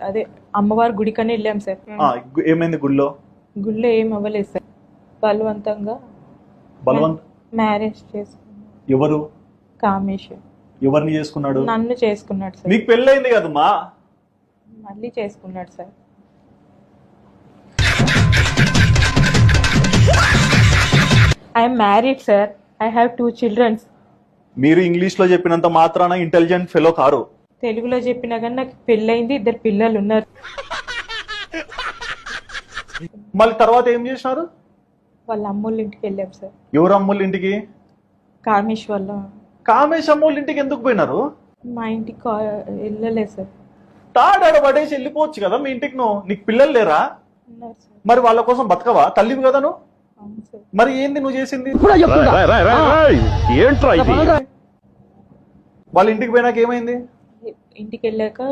అదే అమ్మవారి గుడికని వెళ్ళాం సార్. ఏమైంది గుళ్ళో? గుళ్ళో ఏం అవ్వలేదు సార్. బలవంతంగా మ్యారేజ్ చేసుకున్నాడు. ఎవరు? కామేశ్వర్. ఎవరిని చేసుకున్నాడు? నన్ను చేసుకున్నాడు సార్. నీకు పెళ్ళైంది కదమ్మా? మళ్ళీ చేసుకున్నాడు sir. I'm married sir. I have 2 children. మీరు ఇంగ్లీష్ లో చెప్పినంత మాత్రాన ఇంటెలిజెంట్ ఫెలో కారు. తెలుగులో చెప్పినా కానీ నాకు పెళ్ళైంది, 2 పిల్లలు ఉన్నారు. మళ్ళీ తర్వాత ఏం చేసినారు? వాళ్ళ అమ్మోళ్ళ ఇంటికి వెళ్ళాం సార్. ఎవరు అమ్మోళ్ళ ఇంటికి? కామేశ్వర్లో. కామేశ్ అమ్మోళ్ళ ఇంటికి ఎందుకు పోయినారు? మా ఇంటికి వెళ్ళలేదు సార్. తాడాడ పడేసి వెళ్ళిపోవచ్చు కదా మీ ఇంటికి. నీకు పిల్లలు లేరా? ఉన్నారు సార్. మరి వాళ్ళ కోసం బతకవా? తల్లివి కదా నువ్వు. అవును సార్. మరి ఏంది నువ్వు చేసింది? వాళ్ళ ఇంటికి పోయినాక ఏమైంది? ఇంటికి వెళ్ళాక